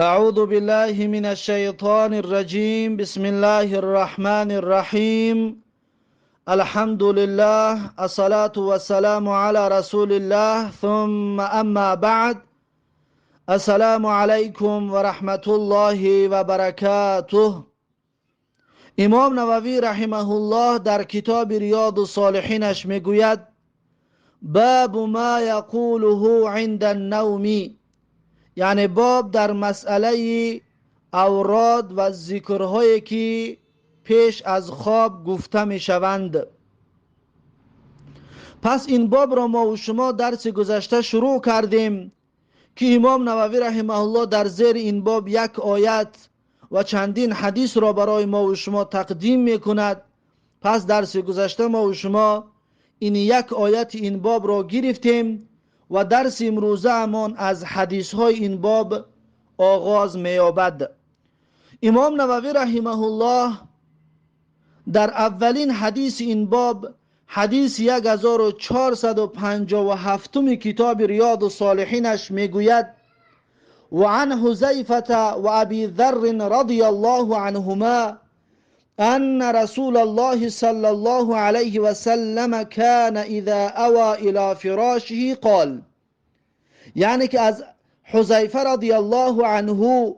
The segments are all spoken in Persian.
أعوذ بالله من الشيطان الرجيم. بسم الله الرحمن الرحيم. الحمد لله، الصلاة والسلام على رسول الله، ثم أما بعد. السلام عليكم ورحمة الله وبركاته. امام نووی رحمه الله در کتاب ریاض الصالحینش میگوید: باب ما یقوله عند النوم، یعنی باب در مسئله اوراد و ذکرهایی که پیش از خواب گفته می شوند. پس این باب را ما و شما درس گذشته شروع کردیم که امام نووی رحمه الله در زیر این باب یک آیت و چندین حدیث را برای ما و شما تقدیم می کند. پس درس گذشته ما و شما این یک آیت این باب را گرفتیم و درس امروزه امان از حدیث های این باب آغاز می‌یابد. امام نووی رحمه الله در اولین حدیث این باب، حدیث 1457 کتاب ریاض الصالحینش میگوید: و عن حذیفة و ابی ذر رضی الله عنهما ان رسول الله صلی الله علیه و سلم كان اذا اوى الى فراشه قال، یعنی که از حذیفه رضی الله عنه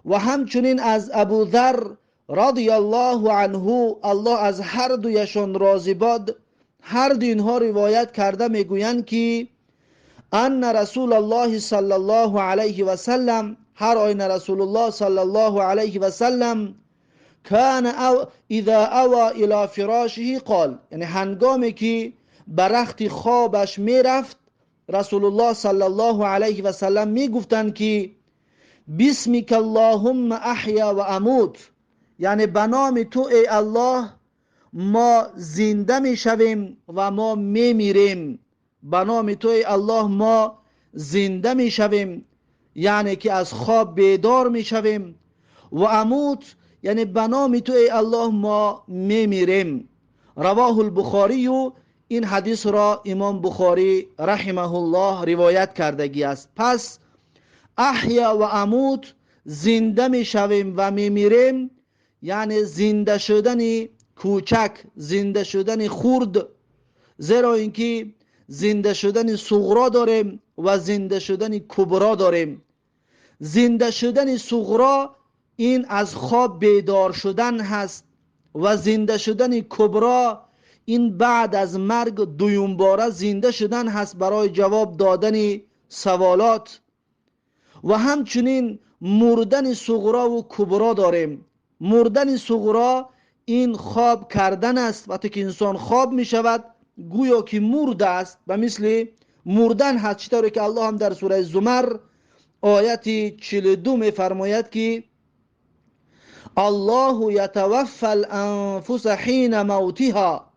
و همچنین از ابو ذر رضی الله عنه، الله از هر دویشان راضی باد، هر دو اینها روایت کرده میگویند که ان رسول الله صلی الله علیه و سلم، هر آینه رسول الله صلی الله علیه و سلم، کان اذا اوى الى فراشه قال، یعنی هنگامی که به رخت خوابش میرفت رسول الله صلی الله علیه و سلم میگفتند که بسمک اللهم احیا و اموت، یعنی به نام تو ای الله ما زنده میشویم و ما میمیریم. به نام تو ای الله ما زنده میشویم، یعنی که از خواب بیدار میشویم، و اموت یعنی به نام تو ای الله ما میمیریم. رواه البخاری، و این حدیث را امام بخاری رحمه الله روایت کردگی است. پس احیا و اموت، زنده میشویم و میمیریم، یعنی زنده شدن کوچک، زنده شدن خرد، زیرا اینکه زنده شدن صغرا داریم و زنده شدن کبرا داریم. زنده شدن صغرا این از خواب بیدار شدن هست و زنده شدن کبرا این بعد از مرگ دویم باره زنده شدن هست برای جواب دادن سوالات. و همچنین مردن صغرا و کبرا داریم. مردن صغرا این خواب کردن است، وقتی که انسان خواب می شود گویا که مرده است، و مثل مردن هست، چطوری که الله هم در سوره زمر آیت 42 می فرماید که الله یتوفی الانفس حین موتها،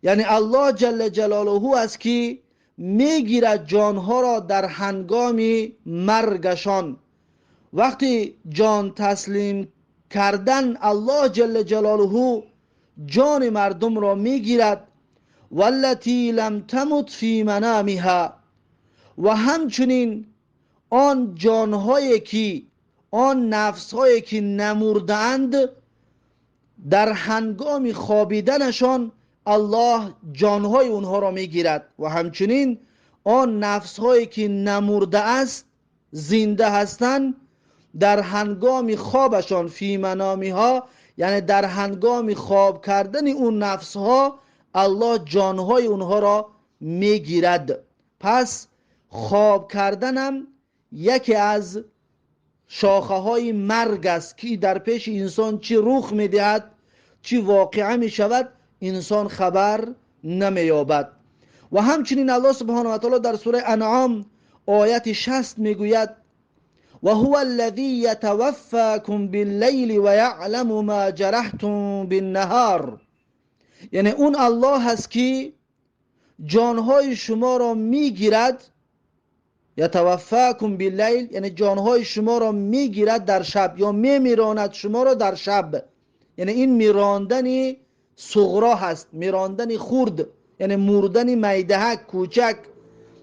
یعنی الله جل جلاله است که میگیرد جانها را در هنگام مرگشان. وقتی جان تسلیم کردن الله جل جلاله جان مردم را میگیرد. والتی لم تمت فی منامها، و همچنین آن جانهایی که، آن نفسهایی که نمردند در هنگام خوابیدنشان الله جانهای اونها را میگیرد. و همچنین آن نفسهایی که نمرده است، زنده هستند، در هنگام خوابشان فی منامها، یعنی در هنگام خواب کردن اون نفسها الله جانهای اونها را میگیرد. پس خواب کردنم یکی از شاخه های مرگ است که در پیش انسان چی رخ میدهد، چی واقعه می شود، انسان خبر نمییابد. و همچنین الله سبحانه و تعالی در سوره انعام آیت 60 میگوید: و هو الذی یتوفاکم باللیل و یعلم ما جرحتم بالنهار، یعنی اون الله هست که جانهای شما را میگیرد. یتوفاکم باللیل یعنی جانهای شما را میگیرد در شب، یا میمیراند شما را در شب. یعنی این میراندن صغرا هست، میراندن خرد، یعنی مردن میدهک کوچک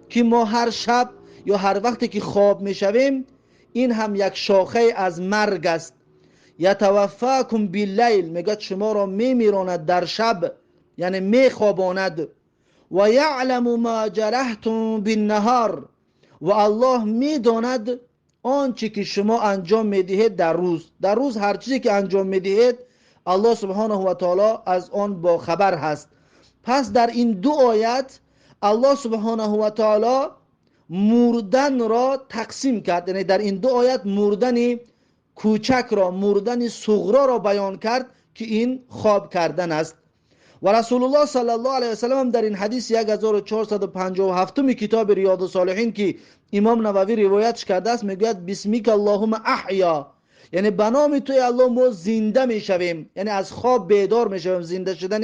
که ما هر شب یا هر وقتی که خواب میشویم این هم یک شاخه از مرگ است. یتوفاکم باللیل، میگه شما را میمیراند در شب، یعنی میخواباند. و یعلم ما جرحتم بالنهار، و الله میداند آنچه که شما انجام میدهید در روز. در روز هر چیزی که انجام میدهید الله سبحانه و تعالی از آن با خبر هست. پس در این دو آیت الله سبحانه و تعالی مردن را تقسیم کرد، یعنی در این دو آیت مردن کوچک را، مردن صغرا را بیان کرد که این خواب کردن است. و رسول الله صلی الله علیه و سلم در این حدیث 1457 کتاب ریاض الصالحین که امام نووی روایتش کرده است میگوید بسمیک اللهم احیا، یعنی به نام تو ای الله ما زنده میشویم، یعنی از خواب بیدار میشویم، زنده شدن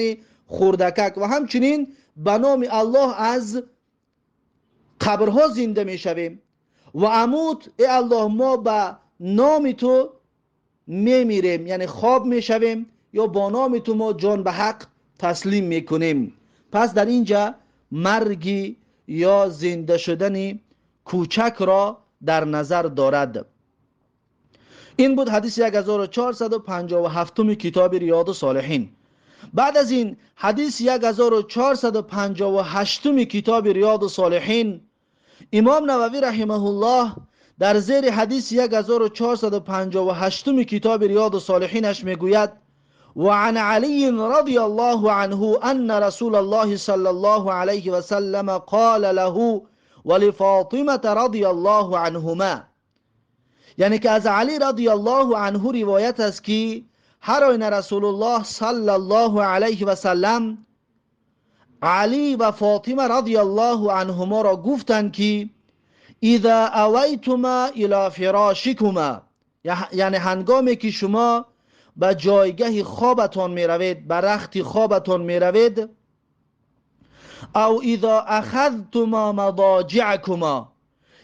خردکک. و همچنین به نام الله از قبرها زنده میشویم. و اموت ای الله ما به نام تو میمیریم، یعنی خواب میشویم یا با نام تو ما جان به حق تسلیم میکنیم. پس در اینجا مرگی یا زنده شدن کوچک را در نظر دارد. این بود حدیث 1457 کتاب ریاض الصالحین. بعد از این حدیث 1458 کتاب ریاض الصالحین، امام نووی رحمه الله در زیر حدیث 1458 کتاب ریاض الصالحینش میگوید وعن علي رضي الله عنه أن رسول الله صلى الله عليه وسلم قال له ولفاطمة رضي الله عنهما، یعنی که از علی رضی الله عنه روایت است که هر آینه رسول الله صلی الله علیه و سلم علی و فاطمه رضی الله عنهما را گفتند که اذا اویتما الى فراشکما، یعنی هنگامی که شما به جایگاه خوابتان می روید، به رخت خوابتان می روید، او اذا اخذتما مضاجعکما،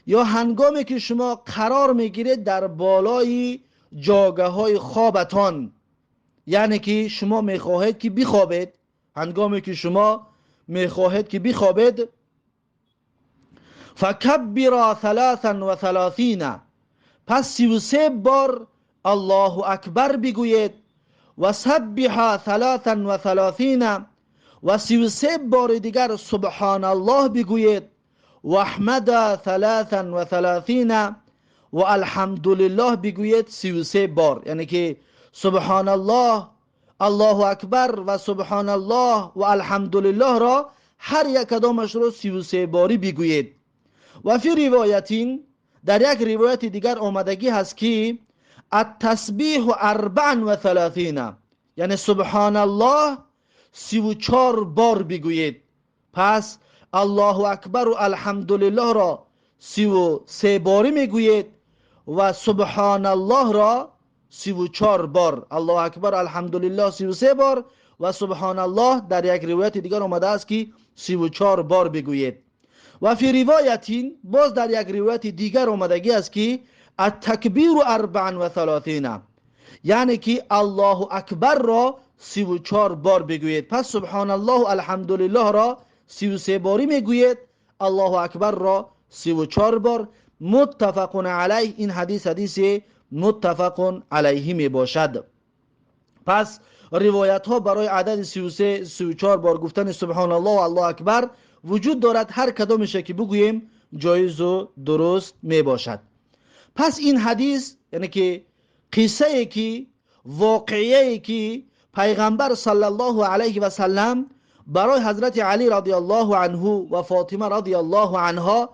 یا هنگامی که شما قرار می گیرید در بالای جاگه های خوابتان، یعنی که شما می خواهید که بخوابید، هنگامی که شما می خواهید که بخوابید، فکبرا 33، پس 33 بار الله اکبر بگویید، و سبح 33، و 33 بار دیگر سبحان الله بگویید، و احمد 33، و الحمدلله بگویید 33 بار. یعنی که سبحان الله، الله اکبر و سبحان الله و الحمدلله را هر یک کدامش را 33 باری بگویید. و فی روایتین، در یک روایت دیگر آمدگی هست که التسبیح 34، یعنی سبحان الله 34 بار بگویید. پس الله اکبر و الحمدلله را 33 باری میگویید و سبحان الله را 34 بار. الله اکبر الحمدلله 33 بار و سبحان الله در یک روایت دیگر آمده است که 34 بار بگویید. و فی روایتین، باز در یک روایت دیگر آمدگی است که التکبیر 34، یعنی که الله اکبر را 34 بار بگویید. پس سبحان الله الحمدلله را 33 باری میگویید، الله اکبر را 34 بار. متفق علیه، این حدیث متفق علیه می باشد. پس روایت ها برای عدد 33 34 بار گفتن سبحان الله و الله اکبر وجود دارد، هر کدامش که بگوییم جایز و درست می باشد. پس این حدیث یعنی که قصه ای که واقعیه ای که پیغمبر صلی الله علیه و سلم برای حضرت علی رضی الله عنه و فاطمه رضی الله عنها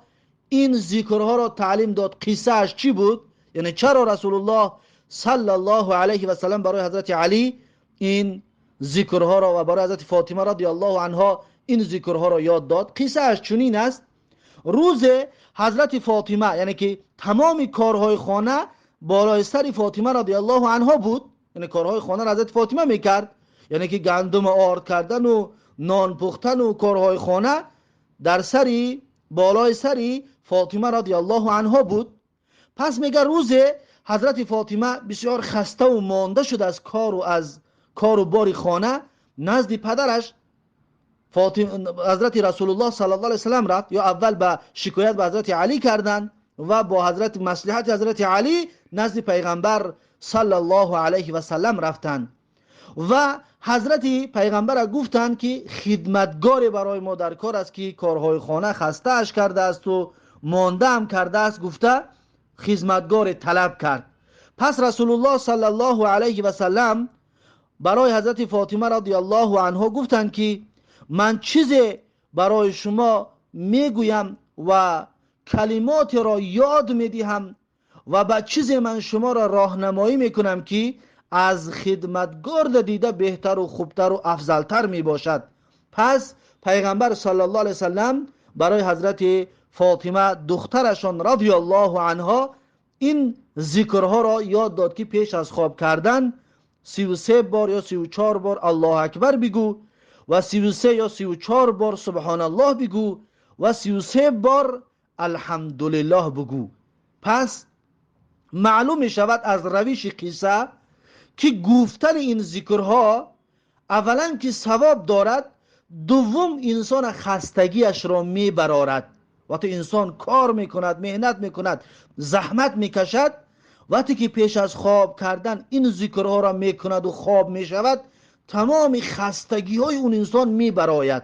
این ذکرها را تعلیم داد. قصه اش چی بود؟ یعنی چرا رسول الله صلی الله علیه و سلم برای حضرت علی این ذکرها را و برای حضرت فاطمه رضی الله عنها این ذکرها را یاد داد؟ قصه اش چنین است: روز حضرت فاطمه، یعنی که تمام کارهای خانه بالای سر فاطمه رضی الله عنها بود، یعنی کارهای خانه را حضرت فاطمه میکرد، یعنی که گندم آرد کردن و نان پختن و کارهای خانه در سری بالای سری فاطمه رضی الله عنها بود. پس میگه روز حضرت فاطمه بسیار خسته و مانده شد از کار و بار خانه، نزد پدرش حضرت رسول الله صلی الله علیه و سلم رفت، یا اول به شکایت به حضرت علی کردند و با حضرت مصلحت حضرت علی نزد پیغمبر صلی الله علیه و سلم رفتند و حضرت پیغمبر گفتند که خدمتگار برای ما در کار است که کارهای خانه خسته اش کرده است و مانده هم کرده است، گفته خدمتگار طلب کرد. پس رسول الله صلی الله علیه و سلم برای حضرت فاطمه رضی الله عنها گفتند که من چیزی برای شما میگویم و کلمات را یاد میدهم و با چیزی من شما را راهنمایی میکنم که از خدمتگار دیده بهتر و خوبتر و افضلتر می باشد. پس پیغمبر صلی الله علیه وسلم برای حضرت فاطمه دخترشان رضی الله عنها این ذکرها را یاد داد که پیش از خواب کردن 33 بار یا 34 بار الله اکبر بگو و 33 یا 34 بار سبحان الله بگو و 33 بار الحمدلله بگو. پس معلوم می شود از روش قصه که گفتن این ذکرها اولا که ثواب دارد، دوم انسان خستگیش را می برارد. وقتی انسان کار میکند، مهنت میکند، زحمت میکشد، وقتی که پیش از خواب کردن این ذکرها را میکند و خواب میشود، تمام خستگی های اون انسان میبراید.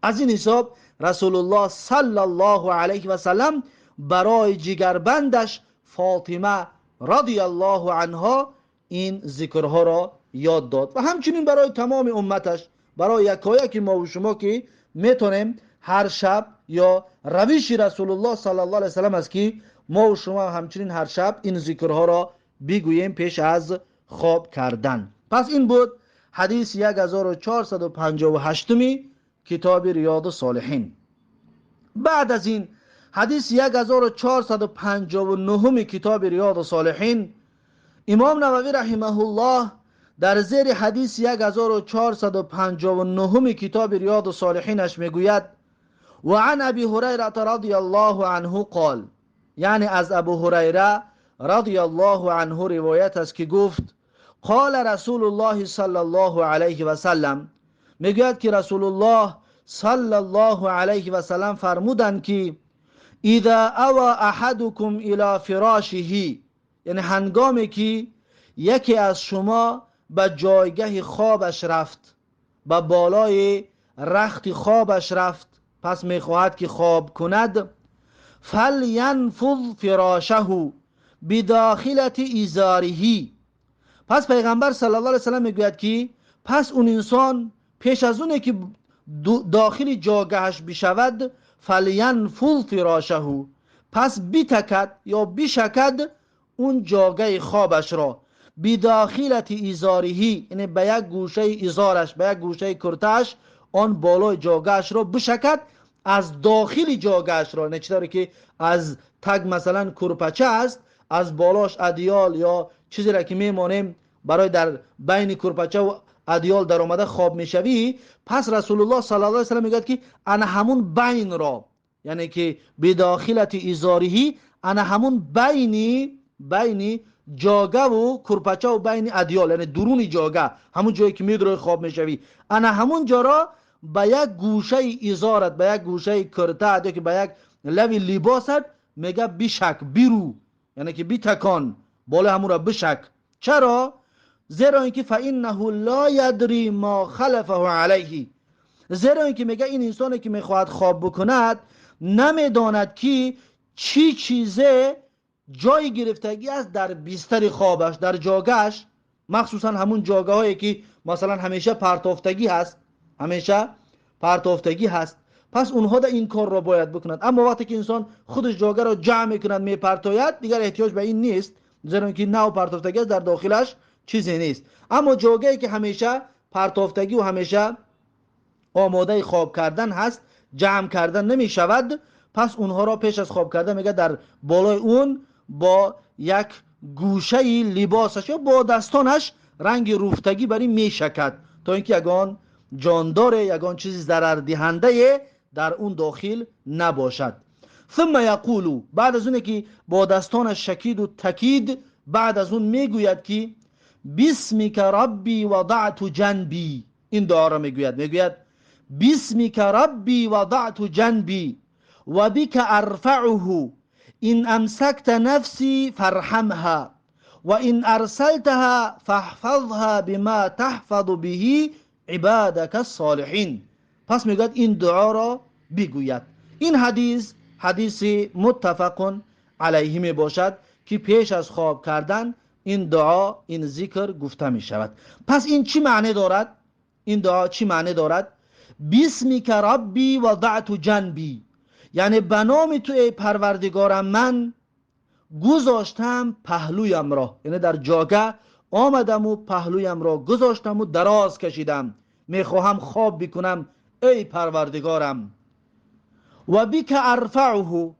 از این حساب رسول الله صلی الله علیه و سلم برای جگربندش فاطمه رضی الله عنها این ذکرها را یاد داد و همچنین برای تمام امتش، برای یکایک ما و شما که میتونیم هر شب، یا روش رسول الله صلی الله علیه و سلم است که ما و شما همچنین هر شب این ذکرها را بگوییم پیش از خواب کردن. پس این بود حدیث 1458 کتاب ریاض الصالحین. بعد از این حدیث 1459 کتاب ریاض الصالحین، امام نووی رحمه الله در زیر حدیث 1459 کتاب ریاض الصالحینش میگوید و عن ابی هریره رضی الله عنه قال، یعنی از ابو هریره رضی الله عنه روایت است که گفت قال رسول الله صلی الله علیه و سلم، میگوید که رسول الله صلی الله علیه و سلم فرمودند که اذا اوى احدكم الى فراشه، یعنی هنگامی که یکی از شما به جایگاه خوابش رفت، به بالای رخت خوابش رفت، پس میخواهد که خواب کند، فلینفض فراشه بداخلة ازاره. پس پیغمبر صلی الله علیه و سلم میگوید که پس اون انسان پیش از اونه که داخل جاگهش بشود، فلینفض فراشه، پس بتکد یا بشکد اون جاگه خوابش را، بداخلة ازاره، یعنی به یک گوشه ازارش، به یک گوشه کرتش، آن بالای جاگهش را بشکد، از داخل جاگهش را، نه چطوری که از تگ مثلا کرپچه است، از بالاش ادیال یا چیزی را که میمانیم برای در بین کرپچه و ادیال در آمده خواب میشوی. پس رسول الله صلی الله علیه و سلم میگه که انا همون بین را، یعنی که بداخلت ازاره، انا همون بین جاگه و کرپچه و بین ادیال، یعنی درون جاگه، همون جایی که میدروی خواب میشوی، انا همون جا را به یک گوشه ازارت، به یک گوشه کرته یا که به یک لوی لباست میگه بشک، بیرو، یعنی که بیتکان بالا همون را بشک. چرا؟ زیرا اینکه فانه لا یدری ما خلفه علیه، زیرا اینکه میگه این انسانی که میخواهد خواب بکند نمیداند که چی چیزه جای گرفتگی است در بستر خوابش، در جاگهش، مخصوصا همون جاگه هایی که مثلا همیشه پرتافتگی هست، پس اونها در این کار را باید بکنند. اما وقتی که انسان خودش جاگه را جمع میکند میپرتاید، دیگر احتیاج به این نیست، زیرا اینکه نوع پرتافتگی در داخلش چیزی نیست. اما جاگه‌ای که همیشه پرتافتگی و همیشه آماده خواب کردن هست، جمع کردن نمی شود، پس اونها را پیش از خواب کردن میگه در بالای اون با یک گوشه لباسش یا با دستانش رنگ روفتگی بری می شکد تا اینکه یگان جاندار، یگان چیزی ضرر دهنده در اون داخل نباشد. ثم یقول، بعد از اون که با دستانش شکید و تکید، بعد از اون میگوید که بسمک ربی وضعت جنبی، این دعا را میگوید بسمک ربی وضعت جنبی و بک ارفعه این امسکت نفسی فرحمها و این ارسلتها فاحفظها بما تحفظ به عبادك الصالحین. پس میگوید این دعا را بگوید. این حدیث متفق علیه می باشد که پیش از خواب کردن این دعا، این ذکر گفته می شود. پس این چی معنی دارد؟ این دعا چی معنی دارد؟ بسمک ربی وضعت جنبی، یعنی به نام تو ای پروردگارم من گذاشتم پهلویم را، یعنی در جاگه آمدم و پهلویم را گذاشتم و دراز کشیدم، میخواهم خواب بکنم ای پروردگارم. و بیک ارفعه،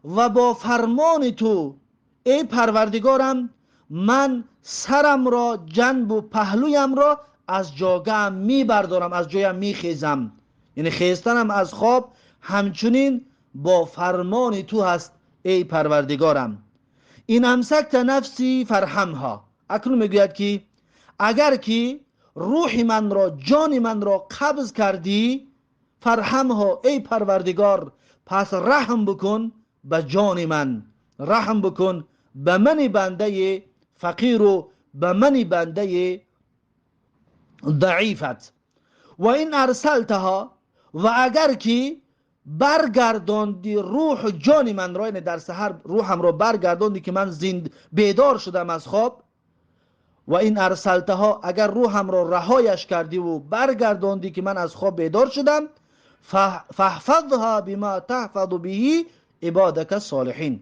و با فرمان تو ای پروردگارم من سرم را، جنب و پهلویم را از جاگه می بردارم، از جایم می خیزم. یعنی خیستنم از خواب همچنین با فرمان تو هست ای پروردگارم. این امسکت نفسی فرحمها، اکنون میگوید که اگر که روح من را، جان من را قبض کردی، فرحمها ای پروردگار پس رحم بکن به جان من، رحم بکن به من بنده فقیر و به من بنده ضعیفت. و این ارسلتها، و اگر که برگرداندی روح جان من را، یعنی در سحر روحم را برگرداندی که من بیدار شدم از خواب، و این ارسلتها اگر روحم را رهایش کردی و برگرداندی که من از خواب بیدار شدم، فاحفظها بما تحفظ به عبادك الصالحین،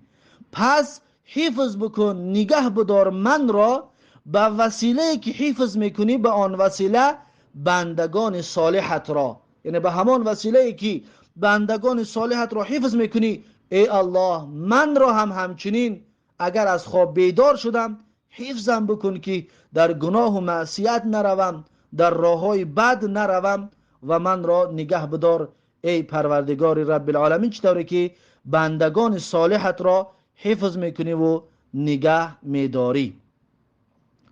پس حفظ بکن، نگه بدار من را به وسیله که حفظ میکنی به آن وسیله بندگان صالحت را، یعنی به همان وسیله که بندگان صالحت را حفظ میکنی. ای الله من را هم همچنین اگر از خواب بیدار شدم حفظم بکن که در گناه و معصیت نروم، در راههای بد نروم، و من را نگه بدار ای پروردگار رب العالمین، چطوری که بندگان صالحت را حفظ میکنی و نگه میداری.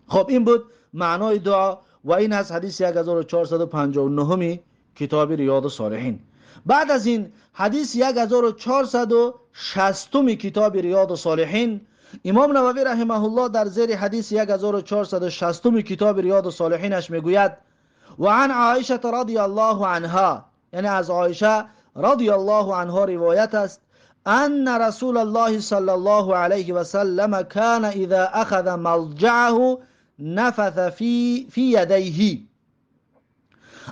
خب این بود معنای دعا و این از حدیث 1459 کتاب ریاض الصالحین. بعد از این حدیث 1460 کتاب ریاض الصالحین، امام نووی رحمه الله در زیر حدیث 1460 کتاب ریاض الصالحینش میگوید و عن عایشه رضی الله عنها، یعنی از عایشه رضی الله عنها روایت است، ان رسول الله صلی الله علیه و سلم کان اذا اخذ مضجعه نفث فی یدیه.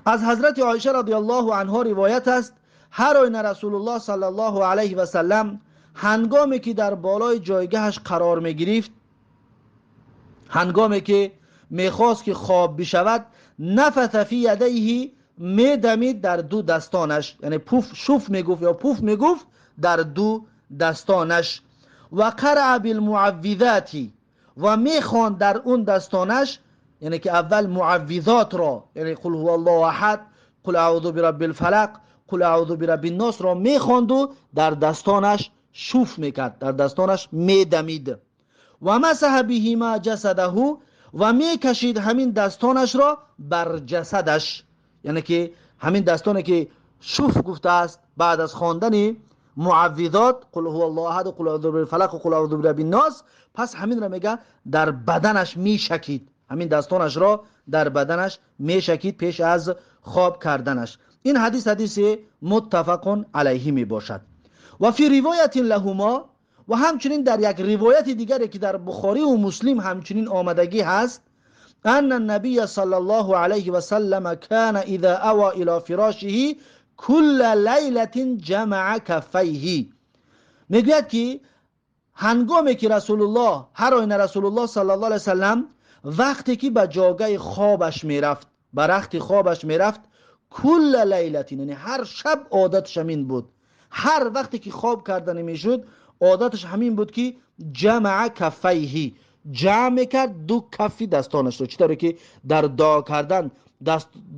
از حضرت عایشه رضی الله عنها روایت است هر آینه رسول الله صلی الله علیه و سلم هنگامی که در بالای جایگاهش قرار می گرفت، هنگامی که میخواست که خواب بشود، نفث فی یدیه، میدمید در دو دستانش، یعنی پوف شوف میگفت یا پوف میگفت در دو دستانش. و قرع بالمعوذاتی، و میخواند در اون دستانش، یعنی که اول معوذات را، یعنی قل هو الله احد، قل اعوذ برب الفلق، قل اعوذ برب الناس را میخواند و در دستانش شوف میکرد، در دستانش میدمید. و مسح بهما جسده، و میکشید همین دستانش را بر جسدش، یعنی که همین دستانی که شوف گفته است بعد از خواندن معوذات قل هو الله احد، قل اعوذ بالفلق و قل اعوذ برب الناس، پس همین را میگه در بدنش میشکید، همین دستانش را در بدنش میشکید پیش از خواب کردنش. این حدیث متفق علیه می باشد. و فی روایت لهما، و همچنین در یک روایت دیگری که در بخاری و مسلم همچنین آمدگی هست، ان النبی صلی الله علیه و سلم کان اذا اوى الى فراشه کل لیلة جمع کفیه. میگوید که هنگامی که رسول الله، هر آینه رسول الله صلی الله علیه و سلم وقتی که به جاگه خوابش میرفت، به رخت خوابش میرفت، کل لیلة، یعنی هر شب عادتش همین بود، هر وقتی که خواب کردن میشد عادتش همین بود که جمع کفیه، جمع کرد دو کفی دستانش رو، چطوری که در دعا کردن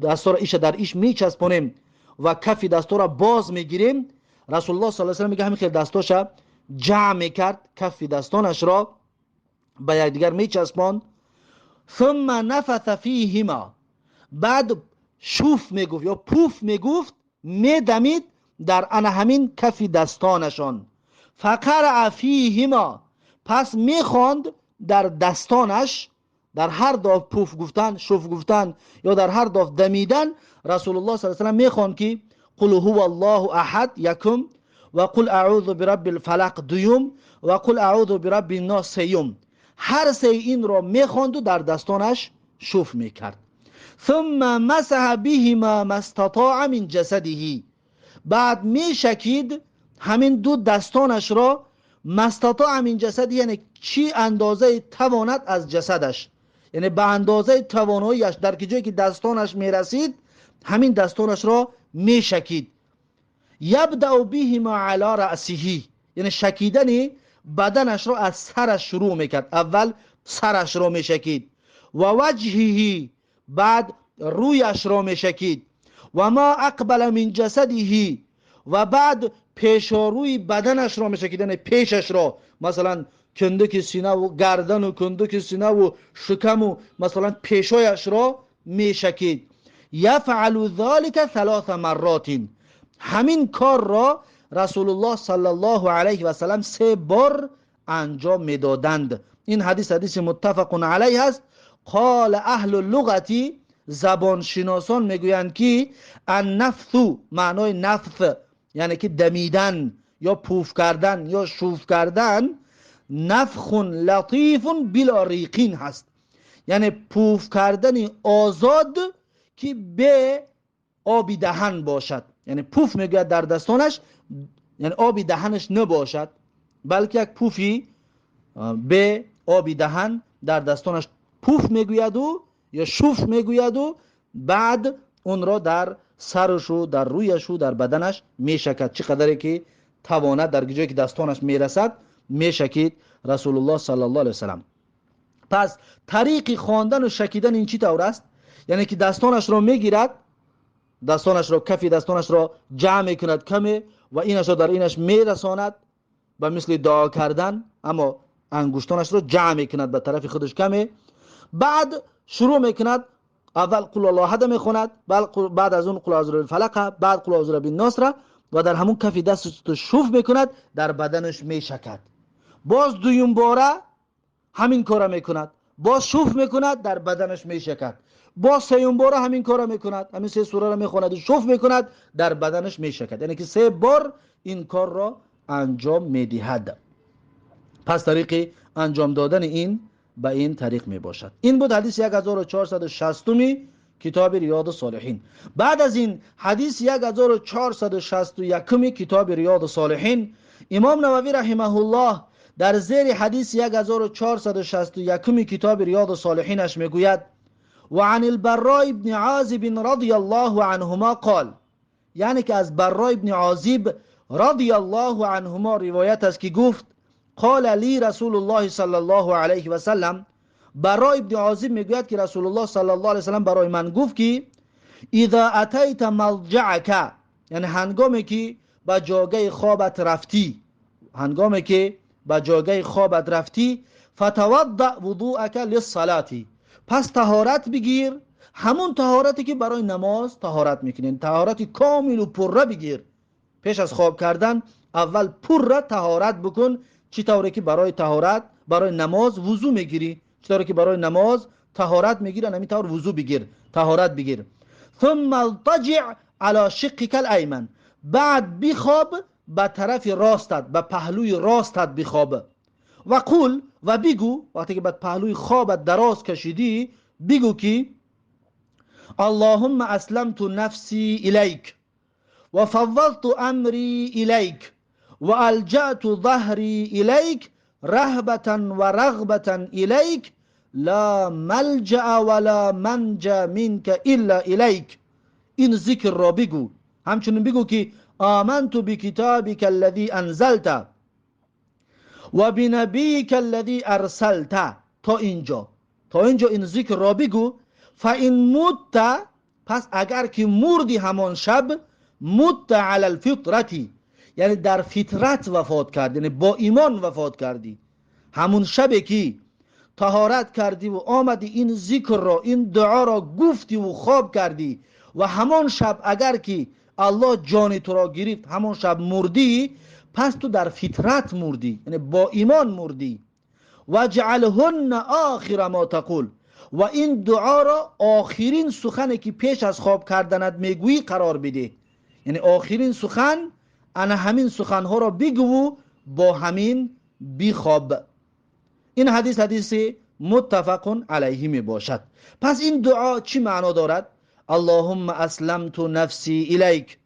دستا را ایش در ایش میچسبونیم و کفی دستا را باز میگیریم، رسول الله صلی الله علیه و سلم میگه همین خیلی دستاش جمع میکرد، کفی دستانش را به یکدیگر میچسباند. ثم نفث فیهما، بعد شوف میگفت یا پوف میگفت، میدمید در همین کفی دستانشان. فقرع فیهما، پس میخواند در دستانش، در هر داف پوف گفتن، شوف گفتن یا در هر داف دمیدن، رسول الله صلی الله علیه و سلم میخواند که قل هو الله احد یکم، و قل اعوذ برب الفلق دوم، و قل اعوذ برب الناس سیوم. هر سه این را میخواند و در دستانش شوف میکرد. ثم مسح بهما ما استطاع من جسده، بعد میشکید همین دو دستانش را، ما استطاع من جسده یعنی چی اندازه تواند از جسدش، یعنی به اندازه تواناییش در جایی که دستانش میرسید همین دستانش را میشکید. یبدأ بهما علی رأسه، یعنی شکیدن بدنش را از سرش شروع میکرد، اول سرش را میشکید. و وجهه، بعد رویش را میشکید. و ما اقبل من جسده، و بعد پیشاروی بدنش را میشکید، یعنی پیشش را، مثلا کندک سینه و گردن و کندک سینه و شکم و مثلا پیشایش را میشکید. یفعل ذلك 3 مرات، همین کار را رسول الله صلی الله علیه و سلم 3 بار انجام میدادند. این حدیث متفق علیه است. قال اهل اللغتی، زبان شناسان میگویند که النفث، معنای نفث یعنی که دمیدن یا پوف کردن یا شوف کردن، نفخ لطیف بلا ریقین هست، یعنی پوف کردن آزاد که به آبی دهن باشد. یعنی پوف میگوید در دستانش، یعنی آبی دهنش نباشد، بلکه یک پوفی به آبی دهن در دستانش پوف میگوید و یا شوف میگوید و بعد اون را در سرش و در رویش و در بدنش میشکد، چقدر که تواند در جایی که دستانش میرسد میشکید رسول الله صلی الله علیه وسلم. پس طریق خواندن و شکیدن این چی طور است؟ یعنی که دستانش را میگیرد، دستانش را، کفی دستانش را جمع میکند کمه و اینش را در اینش میرساند به مثل دعا کردن، اما انگشتانش را جمع میکند به طرف خودش کمه. بعد شروع میکند، اول قل الله احد میخواند، بعد از اون قل اعوذ برب الفلق، بعد قل اعوذ برب الناس را و در همون کفی دستش شوف میکند، در بدنش میشکد. باز دویم باره همین کارا میکند، باز شوف میکند، در بدنش میشکد. باز سیوم باره همین کارا میکند، همین 3 سوره را میخواند و شوف میکند، در بدنش میشکد. یعنی که 3 بار این کار را انجام میدهد. پس طریق انجام دادن این به این طریق می باشد. این بود حدیث 1460 کتاب ریاض الصالحین. بعد از این حدیث 1461 کتاب ریاض الصالحین، امام نووی رحمه الله در زیر حدیث 1461 کتاب ریاض الصالحینش میگوید و عن البراء بن عازب رضی الله عنهما قال، یعنی که از براء بن عازب رضی الله عنهما روایت است که گفت قال لی رسول الله صلی الله علیه و سلم، براء بن عازب میگوید که رسول الله صلی الله علیه و سلم برای من گفت که اذا اتیت مضجعک، یعنی هنگامی که به جاگه خوابت رفتی، هنگامی که به جاگه خوابت رفتی، فتوضأ وضوءک للصلاة، پس طهارت بگیر، همون طهارتی که برای نماز طهارت میکنین، طهارت کامل و پره بگیر. پیش از خواب کردن اول پره طهارت بکن، چطوری که برای طهارت برای نماز وضو میگیری، چطوری که برای نماز طهارت میگیرن همین طور وضو بگیر، طهارت بگیر. ثم التجع على شقك الایمن، بعد بخواب به طرف راستت، به پهلوی راستت بخواب. و قول، و بگو، وقتی که به پهلوی خوابت دراز کشیدی بگو که اللهم اسلمت نفسی الیک و فوضت امری الیک و الجأت ظهری الیک رهبة و رغبة الیک لا ملجأ ولا منجا منك الا الیک. این ذکر را بگو. همچنین بگو که آمنت بکتابک الذی انزلت و بنبیک الذی ارسلت. تا اینجا این ذکر را بگو. فان مت، پس اگر که مردی همان شب، مت علی الفطرتی، یعنی در فطرت وفات کردی، یعنی با ایمان وفات کردی، همون شبی که طهارت کردی و آمدی این ذکر را، این دعا را گفتی و خواب کردی و همان شب اگر که الله جان تو را گرفت، همون شب مردی، پس تو در فطرت مردی، یعنی با ایمان مردی. وجعلهن آخر ما تقول، و این دعا را آخرین سخنی که پیش از خواب کردنت میگویی قرار بده، یعنی آخرین سخن انا همین سخنها را بگو با همین بخواب. این حدیث متفق علیه می باشد. پس این دعا چی معنا دارد؟ اللهم اسلمت نفسی الیک،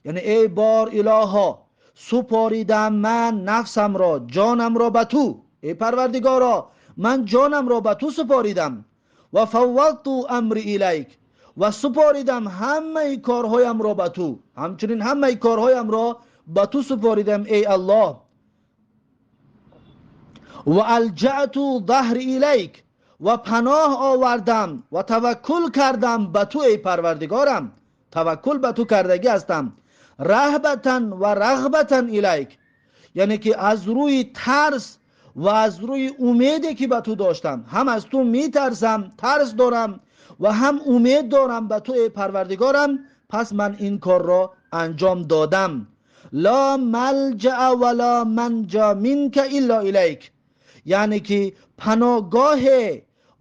یعنی ای بار الها سپاریدم من نفسم را، جانم را به تو. ای پروردگارا من جانم را به تو سپاریدم. و فوضت امری الیک، و سپاریدم همه کارهایم را به تو، همچنین همه کارهایم را به تو سپاریدم ای الله. و الجأت ظهر الیک، و پناه آوردم و توکل کردم به تو ای پروردگارم، توکل به تو کردگی هستم. رهبتا و رغبتا الیک، یعنی که از روی ترس و از روی امیدی که به تو داشتم، هم از تو میترسم، ترس دارم و هم امید دارم به تو ای پروردگارم، پس من این کار را انجام دادم. لا ملجأ ولا منجا منک الا الیک، یعنی که پناهگاه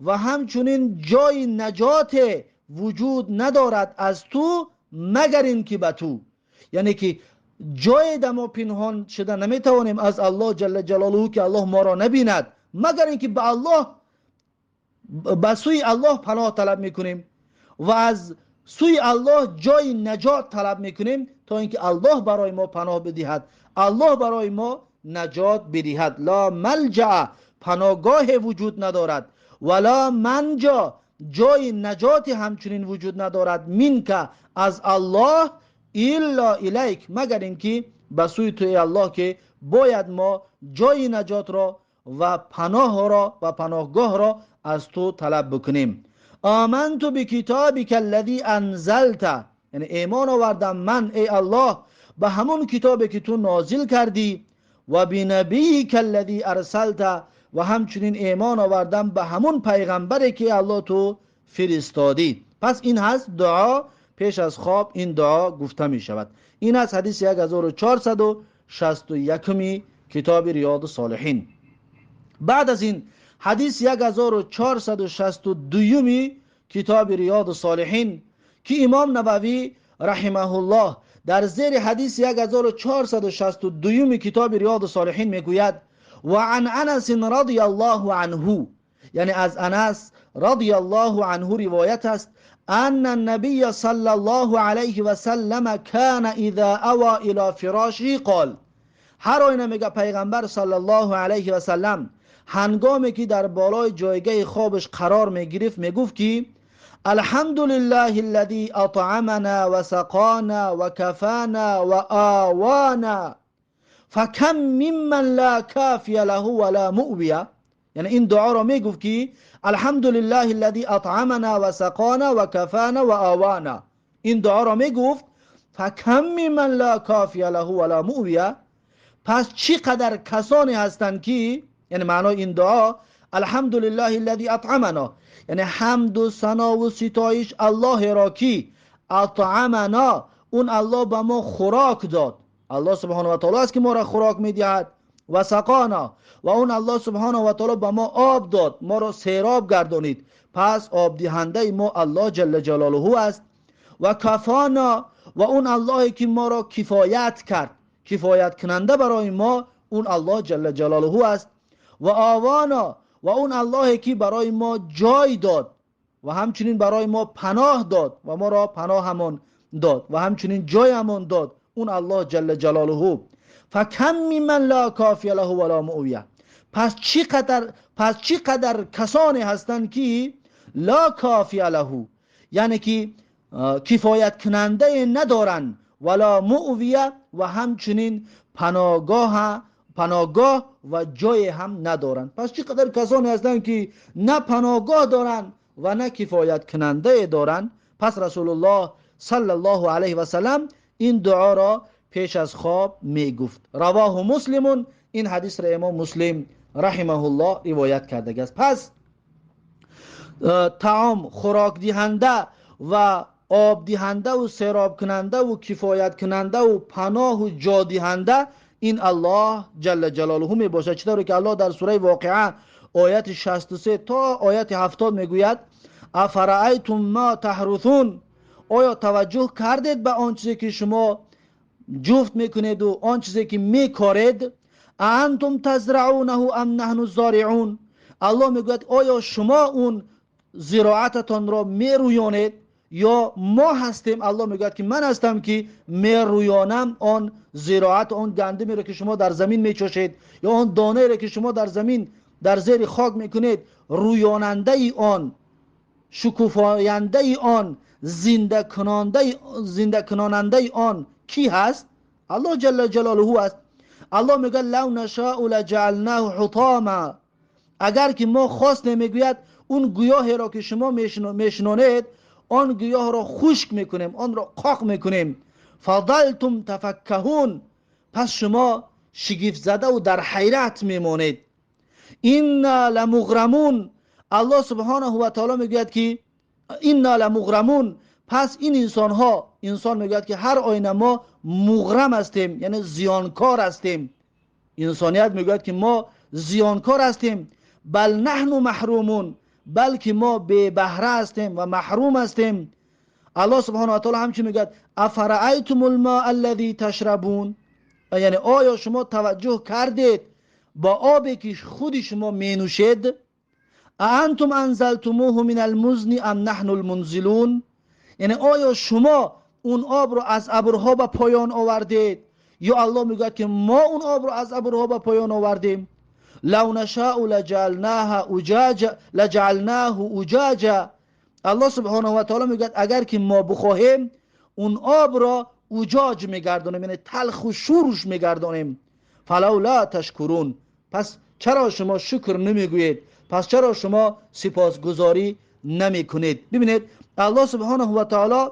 و همچنین جای نجات وجود ندارد از تو مگر این که به تو، یعنی که جای ما پنهان شده نمیتوانیم از الله جل جلاله که الله ما را نبیند، مگر اینکه به الله، به سوی الله پناه طلب میکنیم و از سوی الله جای نجات طلب میکنیم تا اینکه الله برای ما پناه بدهد، الله برای ما نجات بدهد. لا ملجأ، پناهگاه وجود ندارد، ولا منجا، جای نجات همچنین وجود ندارد، منک، از الله، الا الیک، مگر اینکه به سوی توی الله که باید ما جای نجات را و پناه را و پناهگاه را از تو طلب بکنیم. آمنت بکتابک الذی انزلت، یعنی ایمان آوردم من ای الله به همون کتابی که تو نازل کردی، و بنبیک الذی ارسلت، و همچنین ایمان آوردم به همون پیغمبری که الله تو فرستادی. پس این هست دعا پیش از خواب، این دعا گفته می شود. این از حدیث 1461 کتاب ریاض الصالحین. بعد از این حدیث 1462 کتاب ریاض الصالحین که امام نووی رحمه الله در زیر حدیث 1462 کتاب ریاض الصالحین میگوید و عن انس رضی الله عنه، یعنی از انس رضی الله عنه روایت است ان النبی صلی الله علیه و سلم کان اذا اوى الى فراشه قال، هر آینه میگه پیغمبر صلی الله علیه و سلم هنگامی که در بالای جایگاه خوابش قرار میگرفت میگفت که الحمد لله الذي اطعمنا و سقانا و کفانا و آوانا فکم ممن لا کافی له ولا مؤویه، یعنی این دعا را میگفت که الحمد لله الذي اطعمنا و سقانا و کفانا و آوانا، این دعا را میگفت فکم ممن لا کافی له ولا مؤویه، پس چقدر کسانی هستند که، یعنی معنای این دعا الحمد لله الذي اطعمنا، یعنی حمد و ثنا و ستایش الله را که اطعمنا، اون الله به ما خوراک داد، الله سبحانه و تعالی است که ما را خوراک میدهد، و سقانا، و اون الله سبحانه و تعالی به ما آب داد، ما را سیراب گردانید، پس آب دهنده ما الله جل جلاله است، و کفانا، و اون الله که ما را کفایت کرد، کفایت کننده برای ما اون الله جل جلاله است، و آوانا، و اون الله که برای ما جای داد و همچنین برای ما پناه داد و ما را پناه همان داد و همچنین جای همان داد، اون الله جل جلاله. فکم ممن لا کافی له ولا مؤویه، پس چقدر کسانی هستند که لا کافی له، یعنی که کفایت کننده ندارن، ولا مؤویه، و همچنین پناهگاه و جای هم ندارن. پس چقدر کسانی هستند که نه پناهگاه دارن و نه کفایت کننده دارن. پس رسول الله صلی الله علیه و سلم این دعا را پیش از خواب می گفت. رواه مسلم، این حدیث را امام مسلم رحمه الله روایت کرده است. پس طعام، خوراک دهنده و آب دهنده و سیراب کننده و کفایت کننده و پناه و جا دهنده این الله جل جلاله می باشد. چطوری که الله در سوره واقعه آیت 63 تا آیت 70 میگوید افرأیتم ما تحرثون، آیا توجه کردید به آن چیزی که شما جفت میکنید و آن چیزی که میکارید؟ انتم تزرعونه ام نحن الزارعون، الله میگوید آیا شما اون زراعتتان را میرویانید یا ما هستیم؟ الله میگوید که من هستم که میرویانم آن زراعت، آن گندمی را که شما در زمین میچوشید یا آن دانه را که شما در زمین در زیر خاک میکنید. رویاننده آن، شکوفاینده آن، زنده کناننده آن کی هست؟ الله جل جلاله است. الله میگه لو نشاء لجعلناه حطاما، اگر که ما خواستیم، میگوید اون گیاهی را که شما میشنونید آن گیاه را خشک میکنیم، آن را قاق میکنیم. فظلتم تفکهون، پس شما شگفت زده و در حیرت میمانید. اینا لمغرمون، الله سبحانه و تعالی میگوید که اینا لمغرمون، پس این انسان میگوید که هر آینه ما مغرم هستیم، یعنی زیانکار هستیم. انسانیت میگوید که ما زیانکار هستیم. بل نحن محرومون، بلکه ما بی بهره هستیم و محروم هستیم. الله سبحانه و تعالی همچنین میگوید افرأیتم الماء الذی تشربون، یعنی آیا شما توجه کردید با آبی که خود شما می نوشید؟ انتم انزلتموه من المزن ام نحن المنزلون، یعنی آیا شما اون آب رو از ابرها به پایان آوردید یا الله میگه که ما اون آب رو از ابرها به پایان آوردیم؟ لو نشاء لجعلناه اجاجا، الله سبحانه و تعالی میگه اگر که ما بخواهیم اون آب را اجاج میگردونیم، یعنی تلخ و شورش میگردونیم. فلولا تشکرون، پس چرا شما شکر نمیگویید؟ پس چرا شما سپاسگزاری نمیکنید؟ ببینید الله سبحانه و تعالی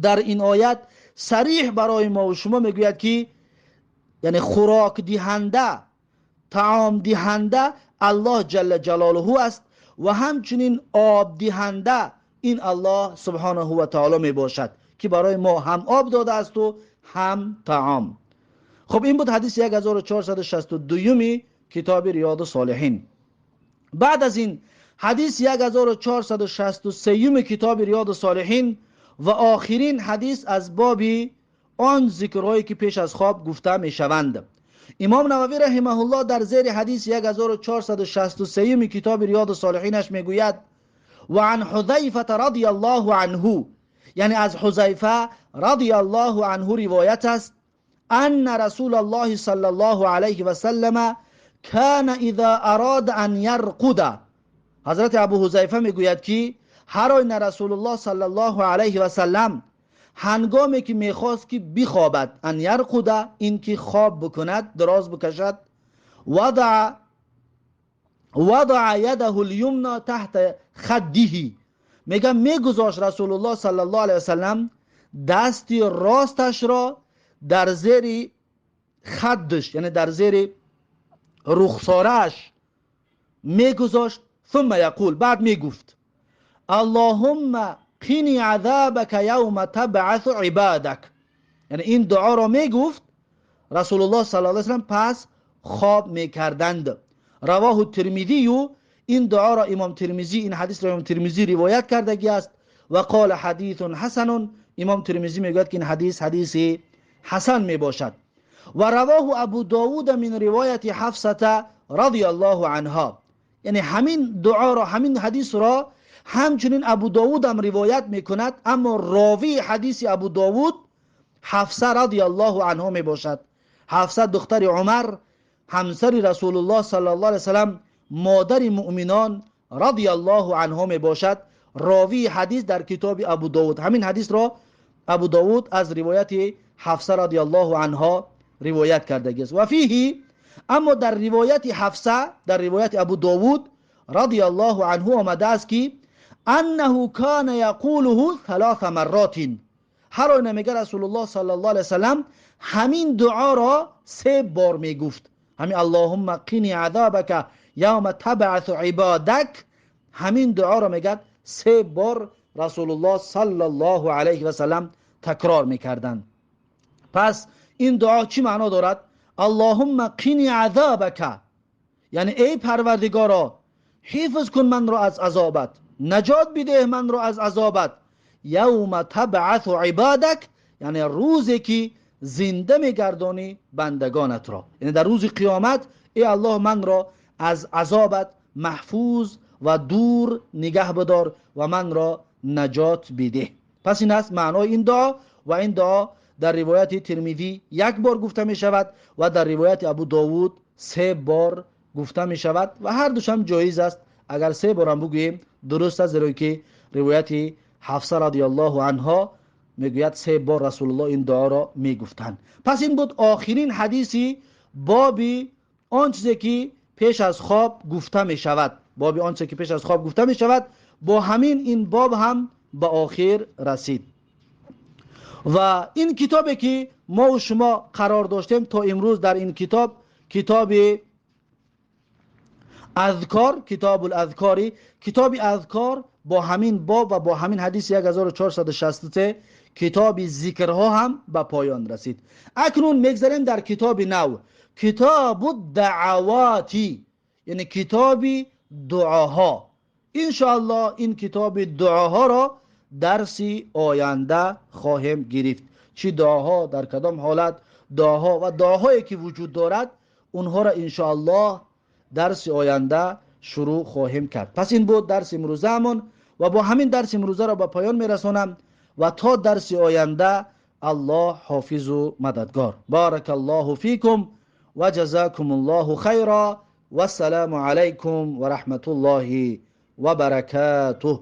در این آیت صریح برای ما و شما میگوید که یعنی خوراک دهنده، طعام دهنده الله جل جلاله است و همچنین آب دهنده این الله سبحانه و تعالی می باشد که برای ما هم آب داده است و هم طعام. خب این بود حدیث 1462 کتاب ریاض الصالحین. بعد از این حدیث 1463 کتاب ریاض الصالحین و آخرین حدیث از باب آن ذکرهایی که پیش از خواب گفته می شوند. امام نووی رحمه الله در زیر حدیث 1463 کتاب ریاض الصالحینش میگوید و عن حذیفه رضی الله عنه، یعنی از حذیفه رضی الله عنه روایت است ان رسول الله صلی الله علیه و سلم کان اذا اراد ان یرقد، حضرت ابو حذیفه میگوید که هر آینه رسول الله صلی الله علیه و سلم هنگامی که میخواست که بخوابد، ان یرقد این که خواب بکند، دراز بکشد، وضع یده الیمنا تحت خده، میگم میگذاشت رسول الله صلی الله علیه و سلم دستی راستش را در زیر خدش، یعنی در زیر رخسارش میگذاشت. ثم یقول، بعد میگفت اللهم قنی عذابک یوم تبعث عبادک، یعنی این دعا را میگفت رسول الله صلی الله علیه و سلم پس خواب میکردند. رواه الترمذی، و این دعا را امام ترمذی، این حدیث را امام ترمذی روایت کردگی است و قال حدیث حسن، امام ترمذی میگوید که این حدیث حسن میباشد. و رواه ابو داود من روایت حفصه رضی الله عنها، یعنی همین دعا را، همین حدیث را همچنین ابو داود هم روایت میکند، اما راوی حدیث ابو داود حفصه رضی الله عنها میباشد. حفصه دختر عمر، همسر رسول الله صلی الله علیه وسلم، مادر مؤمنان رضی الله عنها میباشد. راوی حدیث در کتاب ابو داود، همین حدیث را ابو داود از روایت حفصه رضی الله عنها روایت کرده است. و فیه، اما در روایت حفصه، در روایت ابو داود رضی الله عنه آمده است که انه کان یقوله 3 مرات، هر آینه میگه رسول الله صلی الله علیه وسلم همین دعا را 3 بار میگفت. همین اللهم قنی عذابک یوم تبعث عبادک، همین دعا را میگه 3 بار رسول الله صلی الله علیه و سلم تکرار میکردند. پس این دعا چی معنا دارد؟ اللهم قنی عذابک، یعنی ای پروردگارا حفظ کن من را از عذابت، نجات بده من را از عذابت. یوم تبعث عبادک، یعنی روزی که زنده میگردانی بندگانت را، یعنی در روز قیامت ای الله من را از عذابت محفوظ و دور نگه بدار و من را نجات بده. پس این است معنای این دعا. و این دعا در روایت ترمذی 1 بار گفته می شود و در روایت ابو داود 3 بار گفته می شود و هر دوش هم جایز است. اگر 3 بار هم بگوییم درست است، زیرا که روایت حفصه رضی الله عنها میگوید 3 بار رسول الله این دعا را میگفتند. پس این بود آخرین حدیثی بابی آن چیزی که پیش از خواب گفته می شود. بابی آن چیزی که پیش از خواب گفته می شود، با همین این باب هم به آخر رسید. و این کتابی که ما و شما قرار داشتیم تا امروز در این کتاب، کتاب اذکار، کتاب الاذکاری، کتاب اذکار با همین باب و با همین حدیث 1463 کتاب ذکرها هم به پایان رسید. اکنون میگذاریم در کتاب نو، کتاب الدعواتی، یعنی کتاب دعاها. انشاءالله این کتاب دعاها را درسی آینده خواهیم گرفت. چی دعاها، در کدام حالت دعاها و دعاهایی که وجود دارد، اونها را انشاءالله درس آینده شروع خواهیم کرد. پس این بود درس امروزمون و با همین درس امروزه را به پایان میرسونم و تا درس آینده الله حافظ و مددگار. بارک الله فیکم و جزاکم الله خیرا و السلام علیکم و رحمت الله و برکاته.